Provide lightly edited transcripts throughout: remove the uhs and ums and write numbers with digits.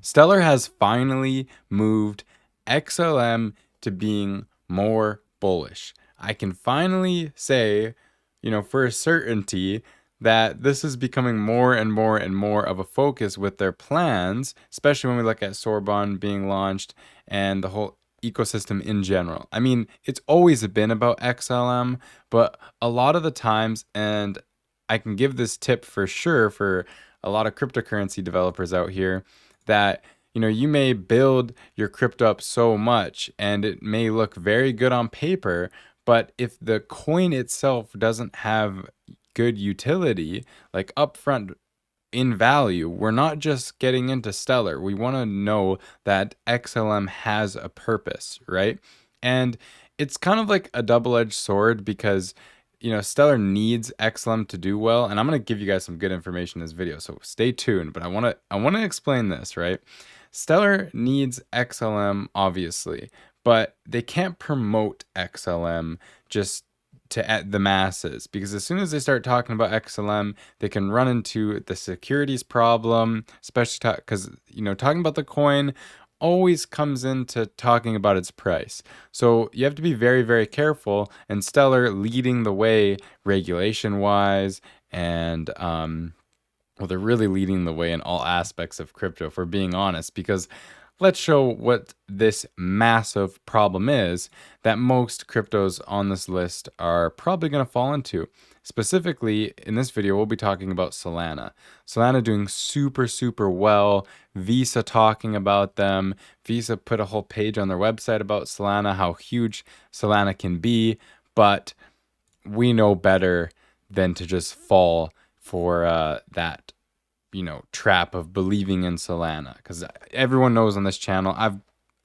Stellar has finally moved XLM to being more bullish. I can finally say, for a certainty that this is becoming more and more and more of a focus with their plans, especially when we look at Sorbonne being launched and the whole ecosystem in general. I mean, it's always been about XLM, but a lot of the times, and I can give this tip for sure for a lot of cryptocurrency developers out here, that you may build your crypto up so much and it may look very good on paper, but if the coin itself doesn't have good utility, like upfront in value, we're not just getting into Stellar. We want to know that XLM has a purpose, right? And it's kind of like a double-edged sword because Stellar needs XLM to do well, and I'm going to give you guys some good information in this video, so stay tuned. But I want to explain this, right? Stellar needs XLM obviously, but they can't promote XLM just to the masses, because as soon as they start talking about XLM, they can run into the securities problem, especially because talking about the coin always comes into talking about its price. So you have to be very, very careful, and Stellar leading the way regulation wise, and well, they're really leading the way in all aspects of crypto, if we're being honest, because let's show what this massive problem is that most cryptos on this list are probably going to fall into. Specifically, in this video, we'll be talking about Solana. Solana doing super, super well. Visa talking about them. Visa put a whole page on their website about Solana, how huge Solana can be, but we know better than to just fall for that trap of believing in Solana, because everyone knows on this channel,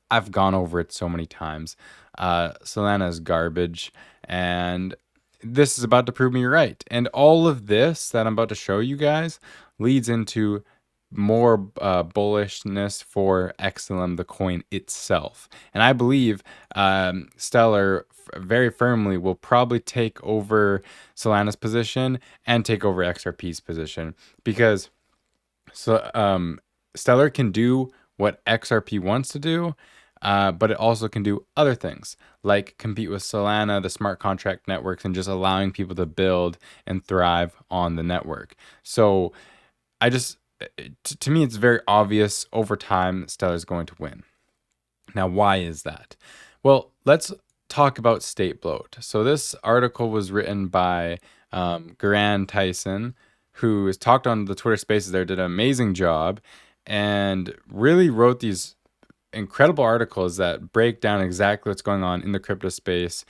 I've gone over it so many times. Solana is garbage, and this is about to prove me right. And all of this that I'm about to show you guys leads into more bullishness for XLM, the coin itself. And I believe Stellar very firmly will probably take over Solana's position and take over XRP's position, because Stellar can do what XRP wants to do, but it also can do other things like compete with Solana, the smart contract networks, and just allowing people to build and thrive on the network. So to me, it's very obvious over time Stellar is going to win. Now, why is that? Well, let's talk about State Bloat. So this article was written by Garan Tyson, who has talked on the Twitter Spaces there, did an amazing job, and really wrote these incredible articles that break down exactly what's going on in the crypto space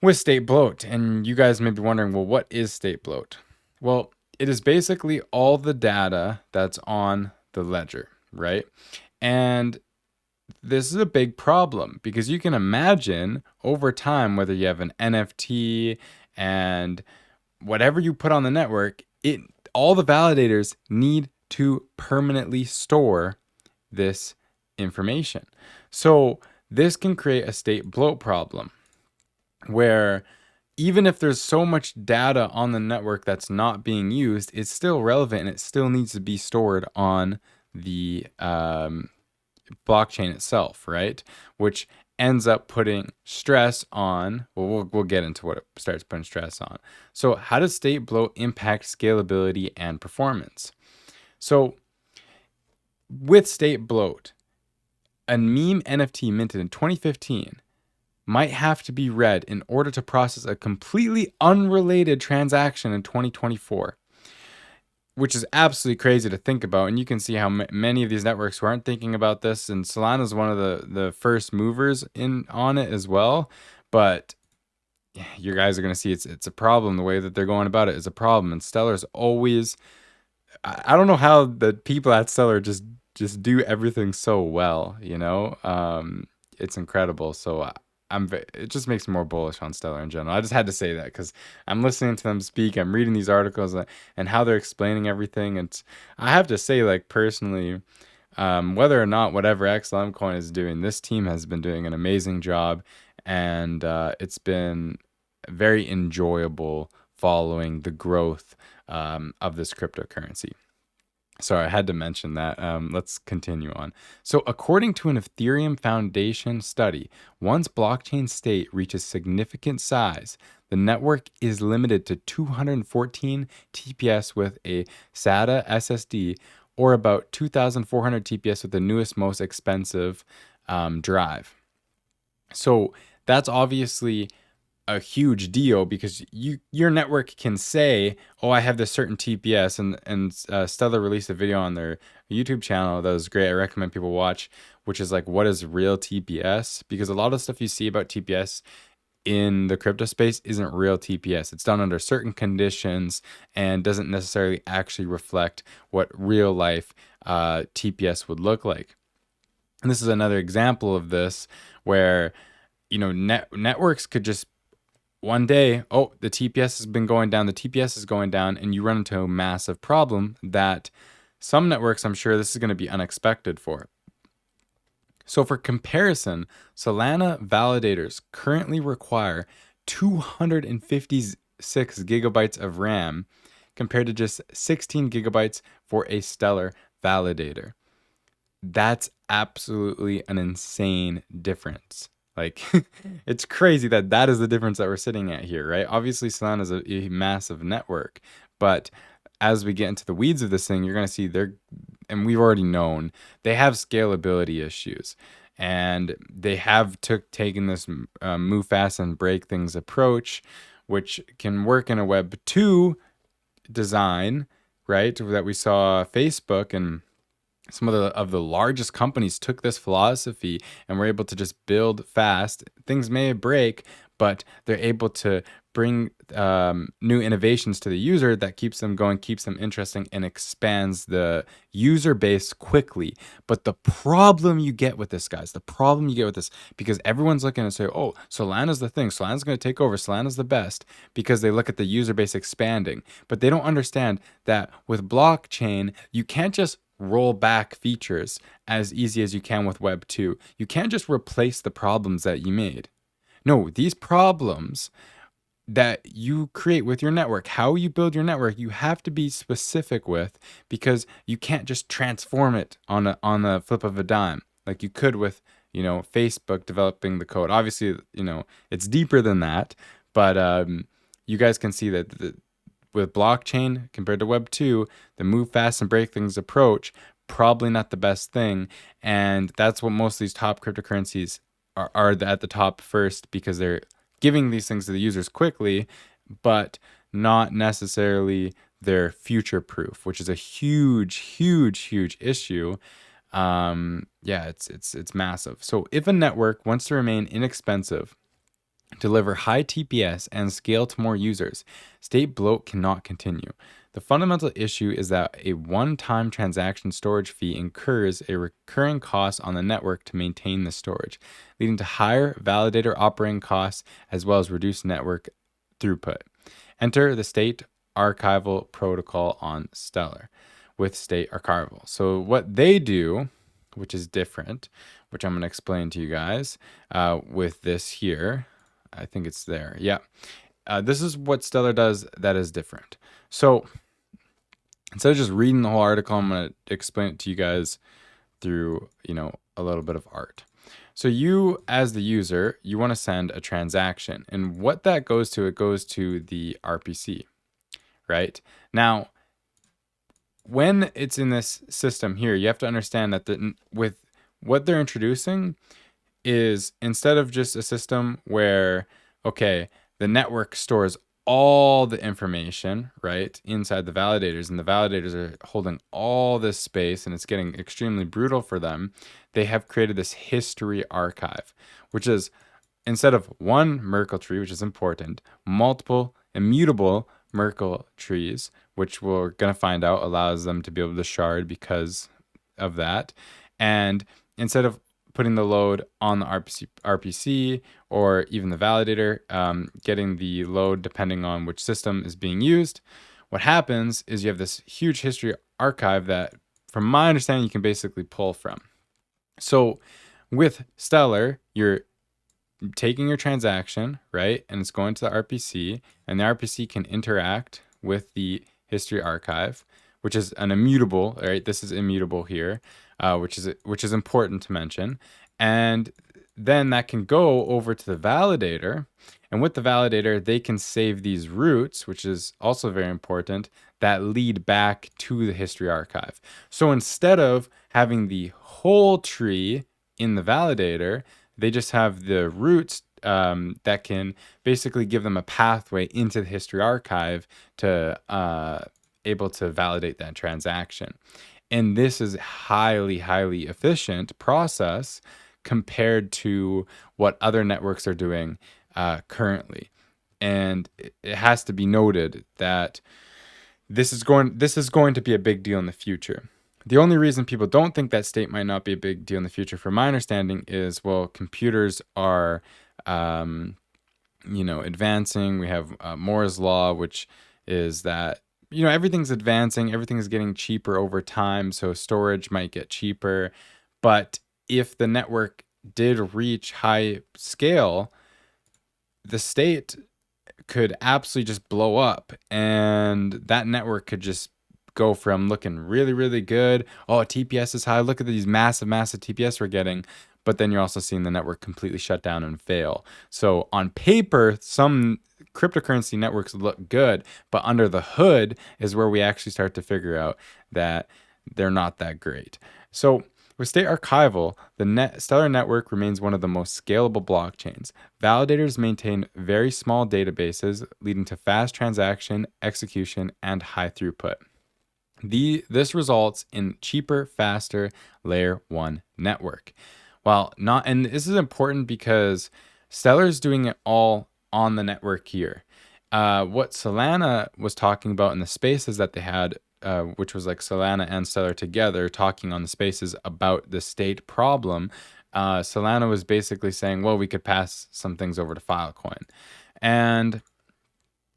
with State Bloat. And you guys may be wondering, well, what is State Bloat? Well, it is basically all the data that's on the ledger, right? And this is a big problem, because you can imagine over time, whether you have an NFT and whatever you put on the network, all the validators need to permanently store this information. So this can create a State Bloat problem, where even if there's so much data on the network that's not being used, it's still relevant and it still needs to be stored on the blockchain itself, right? Which ends up putting stress on, well, we'll get into what it starts putting stress on. So how does State Bloat impact scalability and performance? So with State Bloat, a meme NFT minted in 2015 might have to be read in order to process a completely unrelated transaction in 2024, which is absolutely crazy to think about. And you can see how many of these networks who aren't thinking about this, and Solana is one of the first movers on it as well. But you guys are going to see it's a problem. The way that they're going about it is a problem. And Stellar's always, I don't know how the people at Stellar just do everything so well, it's incredible. So it just makes me more bullish on Stellar in general. I just had to say that because I'm listening to them speak, I'm reading these articles, and how they're explaining everything. And I have to say, like, personally, whether or not whatever XLM coin is doing, this team has been doing an amazing job, and it's been very enjoyable following the growth of this cryptocurrency. Sorry, I had to mention that. Let's continue on. So, according to an Ethereum Foundation study, once blockchain state reaches significant size, the network is limited to 214 TPS with a SATA SSD, or about 2,400 TPS with the newest, most expensive drive. So, that's obviously a huge deal because your network can say, "Oh, I have this certain TPS," and Stellar released a video on their YouTube channel that was great. I recommend people watch, which is like, what is real TPS? Because a lot of stuff you see about TPS in the crypto space isn't real TPS. It's done under certain conditions and doesn't necessarily actually reflect what real life TPS would look like. And this is another example of this where networks could just one day, oh, the TPS has been going down, the TPS is going down, and you run into a massive problem that some networks, I'm sure this is going to be unexpected for. So for comparison, Solana validators currently require 256 gigabytes of RAM compared to just 16 gigabytes for a Stellar validator. That's absolutely an insane difference. Like, it's crazy that that is the difference that we're sitting at here, right? Obviously, Solana is a massive network, but as we get into the weeds of this thing, you're going to see and we've already known, they have scalability issues. And they have taken this move fast and break things approach, which can work in a Web 2 design, right? That we saw Facebook and some of the largest companies took this philosophy and were able to just build fast. Things may break, but they're able to bring new innovations to the user that keeps them going, keeps them interesting, and expands the user base quickly. But the problem you get with this, guys, because everyone's looking and say, oh, Solana's the thing. Solana's going to take over. Solana's the best, because they look at the user base expanding. But they don't understand that with blockchain, you can't just roll back features as easy as you can with Web 2. You can't just replace the problems that you made. No, these problems that you create with your network, how you build your network, you have to be specific with, because you can't just transform it on the flip of a dime like you could with, Facebook developing the code. Obviously, it's deeper than that, but you guys can see that with blockchain compared to Web 2, the move fast and break things approach, probably not the best thing. And that's what most of these top cryptocurrencies are at the top first, because they're giving these things to the users quickly, but not necessarily they're future proof, which is a huge, huge, huge issue. It's massive. So if a network wants to remain inexpensive, deliver high TPS, and scale to more users, State Bloat cannot continue. The fundamental issue is that a one-time transaction storage fee incurs a recurring cost on the network to maintain the storage, leading to higher validator operating costs as well as reduced network throughput. Enter the State Archival protocol on Stellar with State Archival. So what they do, which is different, which I'm going to explain to you guys with this here. I think it's there. Yeah. This is what Stellar does that is different. So instead of just reading the whole article, I'm going to explain it to you guys through, a little bit of art. So you, as the user, you want to send a transaction. And what that goes to, it goes to the RPC, right? Now, when it's in this system here, you have to understand that with what they're introducing is, instead of just a system where, okay, the network stores all the information, right, inside the validators, and the validators are holding all this space, and it's getting extremely brutal for them, they have created this history archive, which is, instead of one Merkle tree, which is important, multiple immutable Merkle trees, which we're going to find out allows them to be able to shard because of that. And instead of putting the load on the RPC or even the validator, getting the load depending on which system is being used, what happens is you have this huge history archive that, from my understanding, you can basically pull from. So with Stellar, you're taking your transaction, right, and it's going to the RPC, and the RPC can interact with the history archive, which is an immutable, right? This is immutable here, which is important to mention. And then that can go over to the validator. And with the validator, they can save these roots, which is also very important, that lead back to the history archive. So instead of having the whole tree in the validator, they just have the roots that can basically give them a pathway into the history archive to able to validate that transaction. And this is highly, highly efficient process compared to what other networks are doing currently. And it has to be noted that this is going to be a big deal in the future. The only reason people don't think that state might not be a big deal in the future, from my understanding, is, well, computers are advancing. We have Moore's law, which is that everything's advancing, everything's getting cheaper over time, so storage might get cheaper. But if the network did reach high scale, the state could absolutely just blow up, and that network could just go from looking really, really good. Oh, TPS is high. Look at these massive TPS we're getting. But then you're also seeing the network completely shut down and fail. So on paper, some cryptocurrency networks look good, but under the hood is where we actually start to figure out that they're not that great. So with State Archival, the Stellar network remains one of the most scalable blockchains. Validators maintain very small databases, leading to fast transaction, execution, and high throughput. This results in cheaper, faster layer 1 network. And this is important because Stellar is doing it all on the network here. What Solana was talking about in the spaces that they had, which was like Solana and Stellar together talking on the spaces about the state problem, Solana was basically saying, well, we could pass some things over to Filecoin. And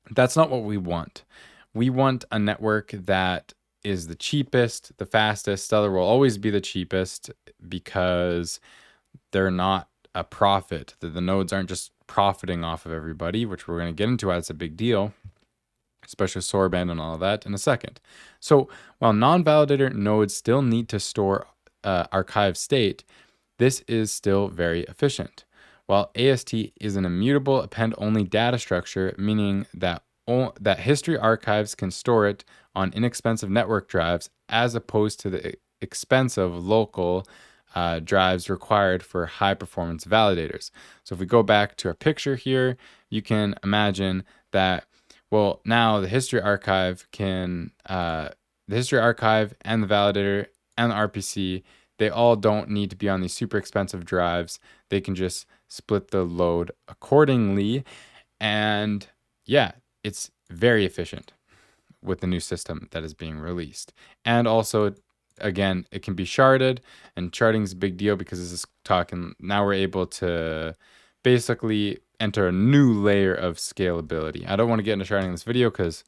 that's not what we want. We want a network that is the cheapest, the fastest. Stellar will always be the cheapest because they're not a profit. The nodes aren't just profiting off of everybody, which we're going to get into why it's a big deal, especially Sorband and all of that in a second. So while non-validator nodes still need to store archive state, this is still very efficient. While AST is an immutable append-only data structure, meaning that history archives can store it on inexpensive network drives as opposed to the expensive local drives required for high-performance validators. So if we go back to our picture here, you can imagine that, well, now the history archive and the validator and the RPC, they all don't need to be on these super expensive drives. They can just split the load accordingly. And yeah, it's very efficient with the new system that is being released. And also, again, it can be sharded, and sharding is a big deal because this is talking, now we're able to basically enter a new layer of scalability. I don't want to get into sharding in this video because,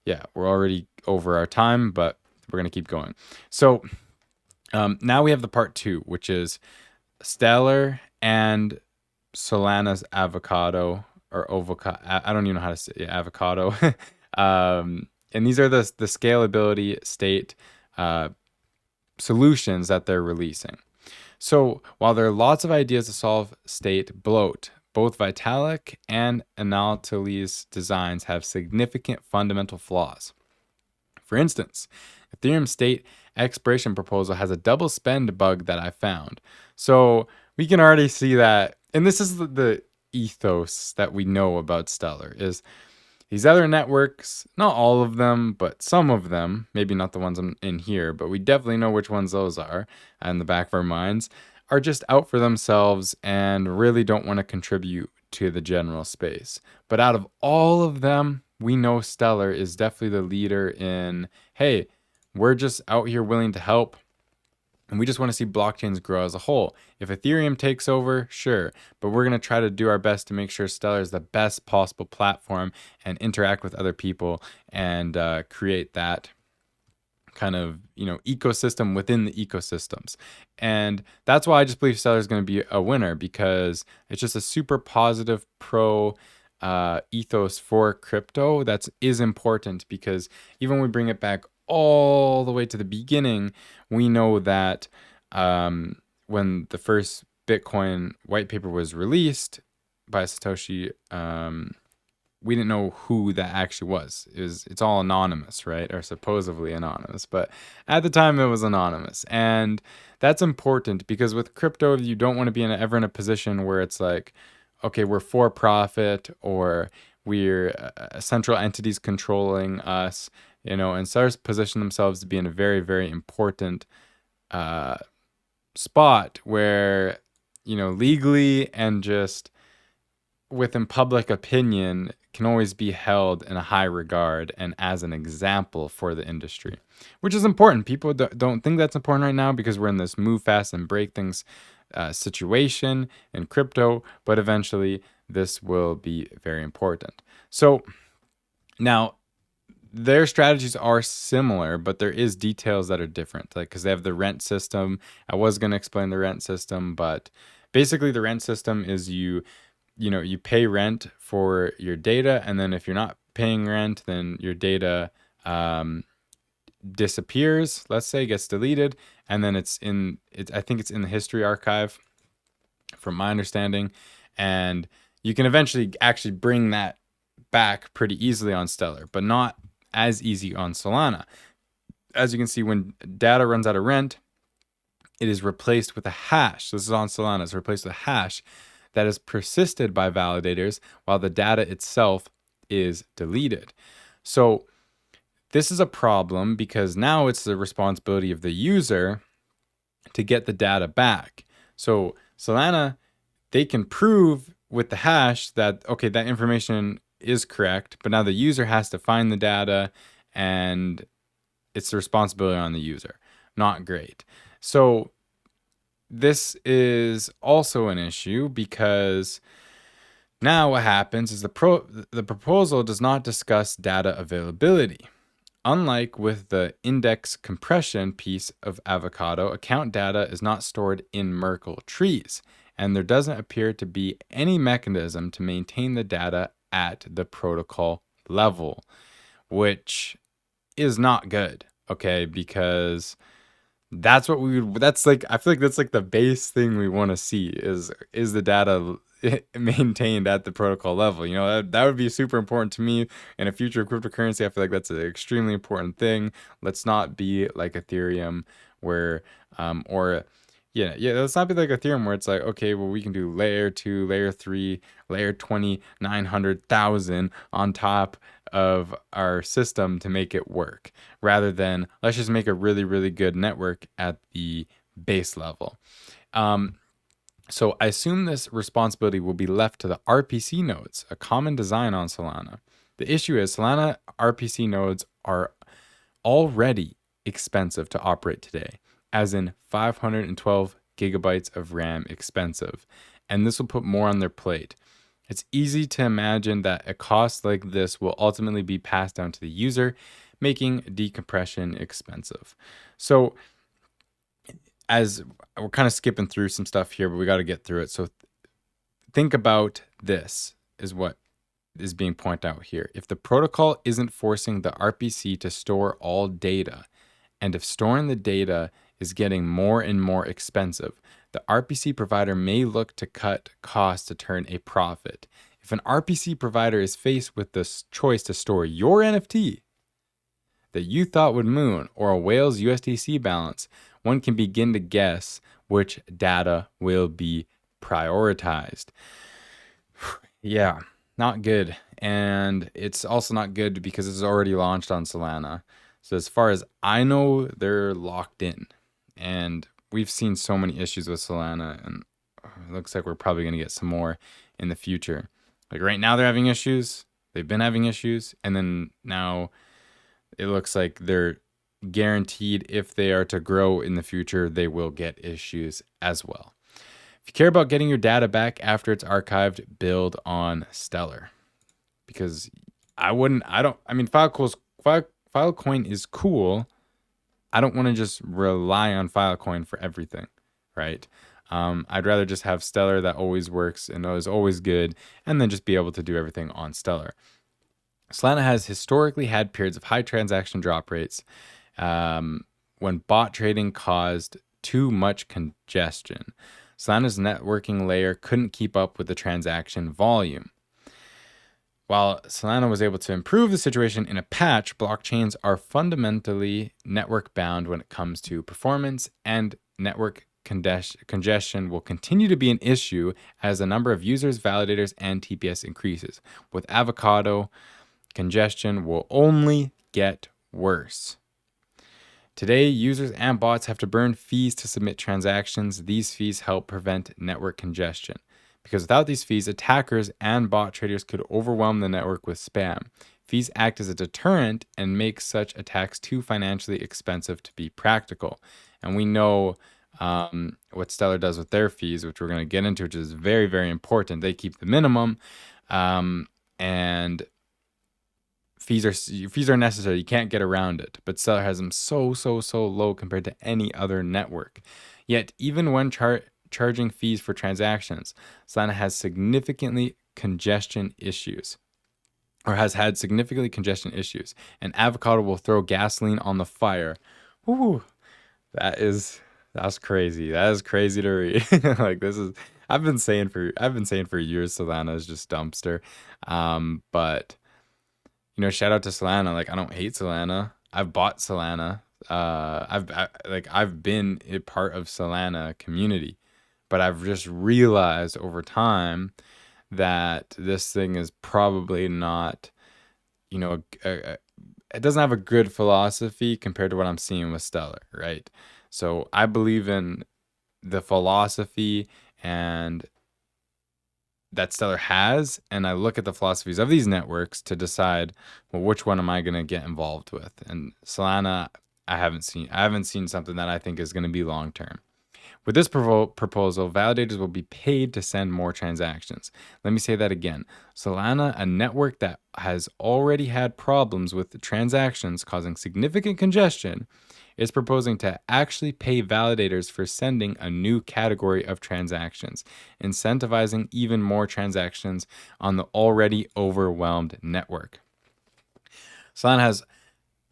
yeah, we're already over our time, but we're going to keep going. So now we have the part 2, which is Stellar and Solana's Avocado, or Avocado. I don't even know how to say it, Avocado. And these are the scalability state solutions that they're releasing. So while there are lots of ideas to solve state bloat, both Vitalik and Anatoly's designs have significant fundamental flaws. For instance, Ethereum state expiration proposal has a double spend bug that I found. So we can already see that, and this is the ethos that we know about Stellar, is these other networks, not all of them, but some of them, maybe not the ones in here, but we definitely know which ones those are in the back of our minds, are just out for themselves and really don't want to contribute to the general space. But out of all of them, we know Stellar is definitely the leader in, hey, we're just out here willing to help. And we just want to see blockchains grow as a whole. If Ethereum takes over, sure. But we're going to try to do our best to make sure Stellar is the best possible platform and interact with other people and create that kind of, ecosystem within the ecosystems. And that's why I just believe Stellar is going to be a winner, because it's just a super positive pro ethos for crypto that is important, because even when we bring it back all the way to the beginning, we know that when the first Bitcoin white paper was released by Satoshi, we didn't know who that actually was. It's all anonymous, right? Or supposedly anonymous. But at the time, it was anonymous. And that's important because with crypto, you don't want to be ever in a position where it's like, okay, we're for profit or we're central entities controlling us, and stars position themselves to be in a very, very important spot where, legally and just within public opinion can always be held in a high regard and as an example for the industry, which is important. People don't think that's important right now because we're in this move fast and break things situation in crypto, but eventually this will be very important. So now their strategies are similar, but there is details that are different, like because they have the rent system. I was going to explain the rent system, but basically the rent system is you pay rent for your data, and then if you're not paying rent, then your data disappears, let's say, gets deleted, and then I think it's in the history archive from my understanding, and you can eventually actually bring that back pretty easily on Stellar, but not as easy on Solana. As you can see, when data runs out of rent, it is replaced with a hash. This is on Solana. It's replaced with a hash that is persisted by validators while the data itself is deleted. So this is a problem because now it's the responsibility of the user to get the data back. So Solana, they can prove with the hash that, okay, that information is correct, but now the user has to find the data and it's the responsibility on the user. Not great. So this is also an issue because now what happens is the proposal does not discuss data availability. Unlike with the index compression piece of Avocado, account data is not stored in Merkle trees, and there doesn't appear to be any mechanism to maintain the data at the protocol level, which is not good, okay? Because that's what I feel like that's like the base thing we want to see is the data maintained at the protocol level. That would be super important to me in a future of cryptocurrency. I feel like that's an extremely important thing. Let's not be like Ethereum where let's not be like Ethereum where it's like, okay, well, we can do layer 2, layer 3, layer 20, 900,000 on top of our system to make it work, rather than let's just make a really, really good network at the base level. So I assume this responsibility will be left to the RPC nodes, a common design on Solana. The issue is Solana RPC nodes are already expensive to operate today, as in 512 gigabytes of RAM expensive, and this will put more on their plate. It's easy to imagine that a cost like this will ultimately be passed down to the user, making decompression expensive. So as we're kind of skipping through some stuff here, but we got to get through it. So think about this is what is being pointed out here. If the protocol isn't forcing the RPC to store all data, and if storing the data is getting more and more expensive, the RPC provider may look to cut costs to turn a profit. If an RPC provider is faced with this choice to store your NFT that you thought would moon or a whale's USDC balance, one can begin to guess which data will be prioritized. Yeah, not good. And it's also not good because it's already launched on Solana. So as far as I know, they're locked in. And we've seen so many issues with Solana, and it looks like we're probably going to get some more in the future. Like right now they're having issues. They've been having issues. And then now it looks like they're guaranteed if they are to grow in the future, they will get issues as well. If you care about getting your data back after it's archived, build on Stellar. Because Filecoin is cool. I don't want to just rely on Filecoin for everything, right? I'd rather just have Stellar that always works and is always good, and then just be able to do everything on Stellar. Solana has historically had periods of high transaction drop rates, when bot trading caused too much congestion. Solana's networking layer couldn't keep up with the transaction volume. While Solana was able to improve the situation in a patch, blockchains are fundamentally network bound when it comes to performance, and network congestion will continue to be an issue as the number of users, validators, and TPS increases. With Avocado, congestion will only get worse. Today, users and bots have to burn fees to submit transactions. These fees help prevent network congestion, because without these fees, attackers and bot traders could overwhelm the network with spam. Fees act as a deterrent and make such attacks too financially expensive to be practical. And we know what Stellar does with their fees, which we're going to get into, which is very, very important. They keep the minimum, and fees are necessary. You can't get around it. But Stellar has them so low compared to any other network. Yet, even when charging fees for transactions, Solana has significantly congestion issues, or has had significantly congestion issues, and Avocado will throw gasoline on the fire. Woo, that's crazy. That is crazy to read. Like, this is I've been saying for years Solana is just dumpster. But shout out to Solana. Like, I don't hate Solana. I've bought Solana. I've been a part of Solana community, but I've just realized over time that this thing is probably not, it doesn't have a good philosophy compared to what I'm seeing with Stellar, right? So I believe in the philosophy and that Stellar has, and I look at the philosophies of these networks to decide, well, which one am I going to get involved with? And Solana, I haven't seen something that I think is going to be long term. With this proposal, validators will be paid to send more transactions. Let me say that again. Solana, a network that has already had problems with the transactions causing significant congestion, is proposing to actually pay validators for sending a new category of transactions, incentivizing even more transactions on the already overwhelmed network. Solana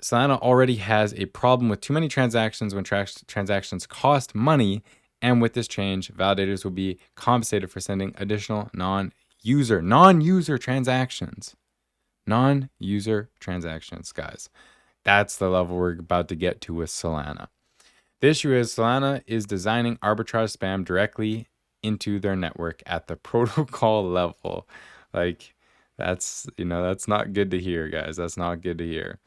already has a problem with too many transactions when transactions cost money, and with this change, validators will be compensated for sending additional non-user transactions. Non-user transactions, guys. That's the level we're about to get to with Solana. The issue is Solana is designing arbitrage spam directly into their network at the protocol level. Like, that's not good to hear, guys. That's not good to hear.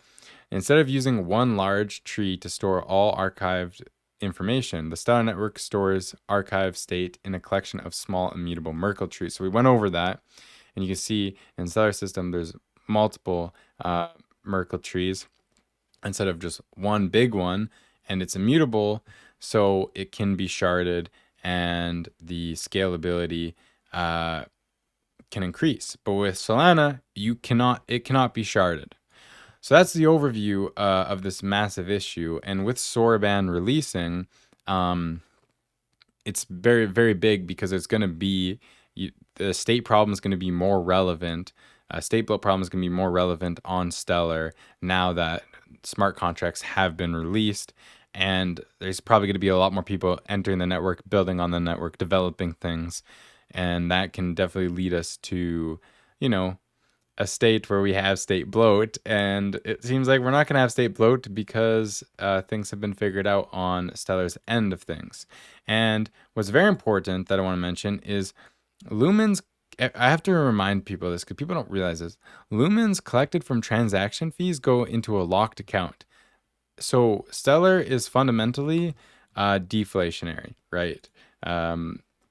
Instead of using one large tree to store all archived information, the Stellar network stores archive state in a collection of small immutable Merkle trees. So we went over that, and you can see in Stellar system there's multiple Merkle trees instead of just one big one, and it's immutable, so it can be sharded, and the scalability can increase. But with Solana, it cannot be sharded. So that's the overview of this massive issue. And with Soroban releasing, it's very, very big, because it's going to be, the state problem is going to be more relevant. State Bloat problem is going to be more relevant on Stellar now that smart contracts have been released. And there's probably going to be a lot more people entering the network, building on the network, developing things. And that can definitely lead us to, a state where we have State Bloat, and it seems like we're not going to have State Bloat because things have been figured out on Stellar's end of things. And what's very important that I want to mention is lumens. I have to remind people of this because people don't realize this. Lumens collected from transaction fees go into a locked account. So Stellar is fundamentally deflationary, right?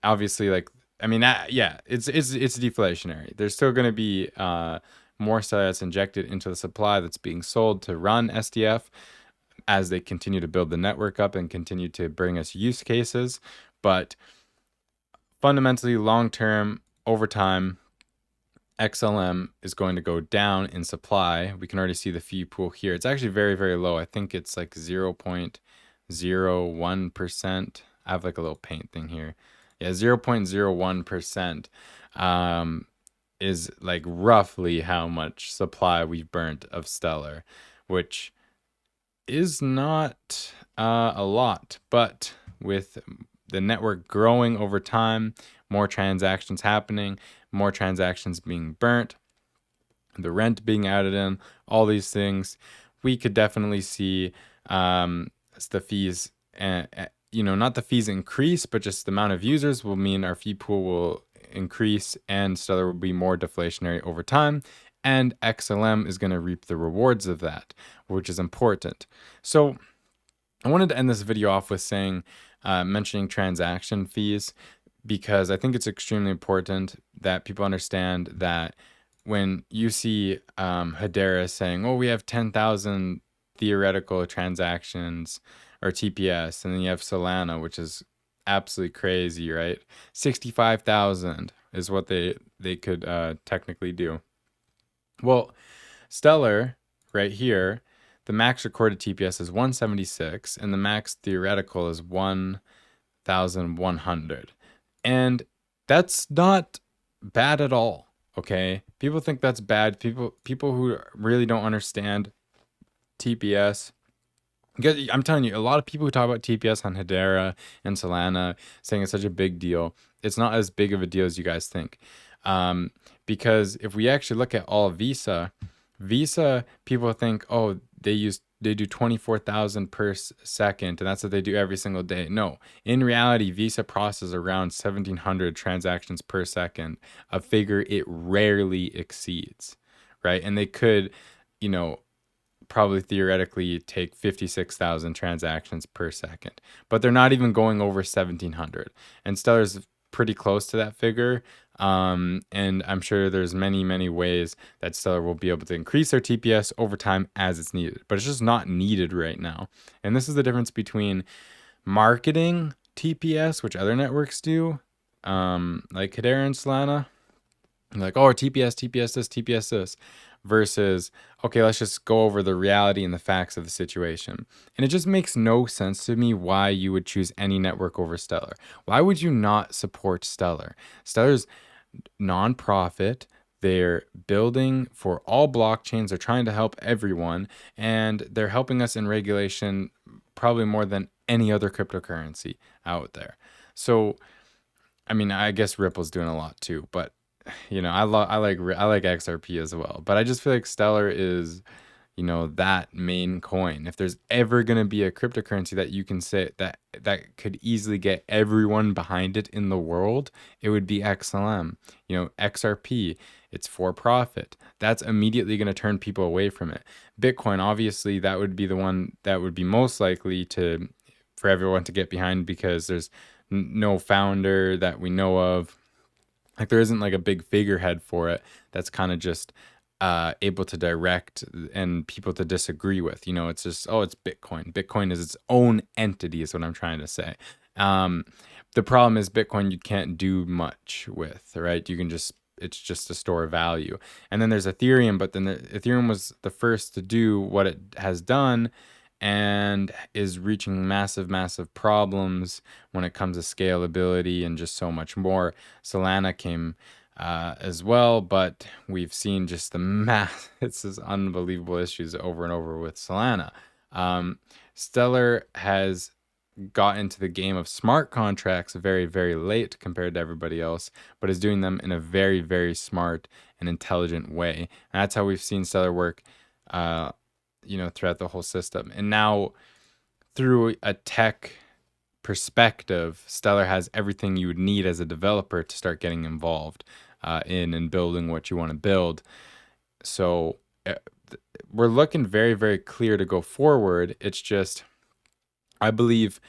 Obviously, it's deflationary. There's still going to be more Stellar that's injected into the supply that's being sold to run SDF as they continue to build the network up and continue to bring us use cases. But fundamentally, long-term, over time, XLM is going to go down in supply. We can already see the fee pool here. It's actually very, very low. I think it's like 0.01%. I have like a little paint thing here. Yeah, 0.01% is like roughly how much supply we've burnt of Stellar, which is not a lot, but with the network growing over time, more transactions happening, more transactions being burnt, the rent being added in, all these things, we could definitely see the fees, not the fees increase, but just the amount of users will mean our fee pool will increase and Stellar will be more deflationary over time. And XLM is going to reap the rewards of that, which is important. So I wanted to end this video off with mentioning transaction fees, because I think it's extremely important that people understand that when you see Hedera saying, oh, we have 10,000 theoretical transactions or TPS, and then you have Solana, which is absolutely crazy, right? 65,000 is what they could technically do. Well, Stellar right here, the max recorded TPS is 176 and the max theoretical is 1,100. And that's not bad at all, okay? People think that's bad. People who really don't understand TPS, because I'm telling you, a lot of people who talk about TPS on Hedera and Solana saying it's such a big deal. It's not as big of a deal as you guys think. Because if we actually look at all of Visa, people think, oh, they do 24,000 per second, and that's what they do every single day. No, in reality, Visa processes around 1,700 transactions per second, a figure it rarely exceeds, right? And they could, probably theoretically take 56,000 transactions per second, but they're not even going over 1,700. And Stellar's pretty close to that figure. And I'm sure there's many ways that Stellar will be able to increase their TPS over time as it's needed, but it's just not needed right now. And this is the difference between marketing TPS, which other networks do, like Hedera and Solana, like, oh, TPS this, TPS this, versus, okay, let's just go over the reality and the facts of the situation. And it just makes no sense to me why you would choose any network over Stellar. Why would you not support Stellar? Stellar's nonprofit. They're building for all blockchains. They're trying to help everyone, and they're helping us in regulation probably more than any other cryptocurrency out there. So, I mean, I guess Ripple's doing a lot too, but I like XRP as well. But I just feel like Stellar is, that main coin. If there's ever going to be a cryptocurrency that you can say that could easily get everyone behind it in the world, it would be XLM. XRP, it's for profit. That's immediately going to turn people away from it. Bitcoin, obviously, that would be the one that would be most likely for everyone to get behind, because there's no founder that we know of. Like, there isn't like a big figurehead for it that's kind of just able to direct and people to disagree with. It's just, oh, it's Bitcoin. Bitcoin is its own entity, is what I'm trying to say. The problem is Bitcoin you can't do much with, right? It's just a store of value. And then there's Ethereum, but then Ethereum was the first to do what it has done and is reaching massive problems when it comes to scalability and just so much more. Solana came as well, but we've seen just it's just unbelievable issues over and over with Solana. Stellar has got into the game of smart contracts very late compared to everybody else, but is doing them in a very smart and intelligent way. And that's how we've seen Stellar work throughout the whole system. And now, through a tech perspective, Stellar has everything you would need as a developer to start getting involved in and building what you want to build. So we're looking very clear to go forward. It's just, I believe,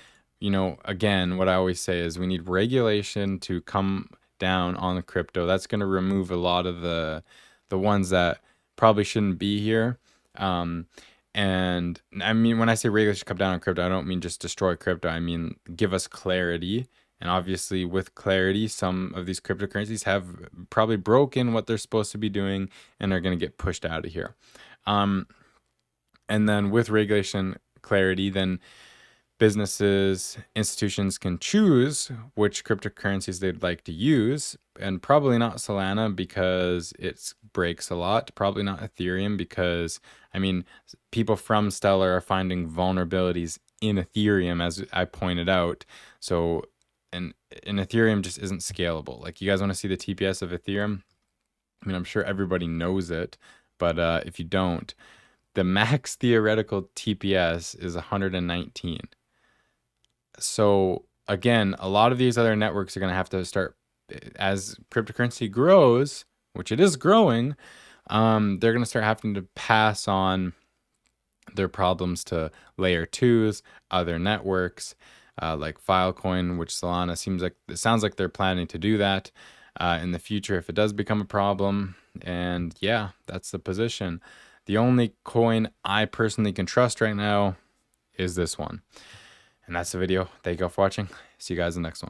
again, what I always say is we need regulation to come down on the crypto. That's going to remove a lot of the ones that probably shouldn't be here. And I mean, when I say regulation come down on crypto, I don't mean just destroy crypto. I mean, give us clarity. And obviously, with clarity, some of these cryptocurrencies have probably broken what they're supposed to be doing and are going to get pushed out of here. And then with regulation clarity, then businesses, institutions can choose which cryptocurrencies they'd like to use, and probably not Solana, because it's breaks a lot. Probably not Ethereum, because I mean, people from Stellar are finding vulnerabilities in Ethereum, as I pointed out. So, and Ethereum just isn't scalable. Like, you guys want to see the TPS of Ethereum? I mean, I'm sure everybody knows it, but if you don't, the max theoretical TPS is 119. So again, a lot of these other networks are going to have to start, as cryptocurrency grows, which it is growing, they're going to start having to pass on their problems to layer 2s, other networks, like Filecoin, which Solana sounds like they're planning to do that in the future if it does become a problem. And yeah, that's the position. The only coin I personally can trust right now is this one. And that's the video. Thank you all for watching. See you guys in the next one.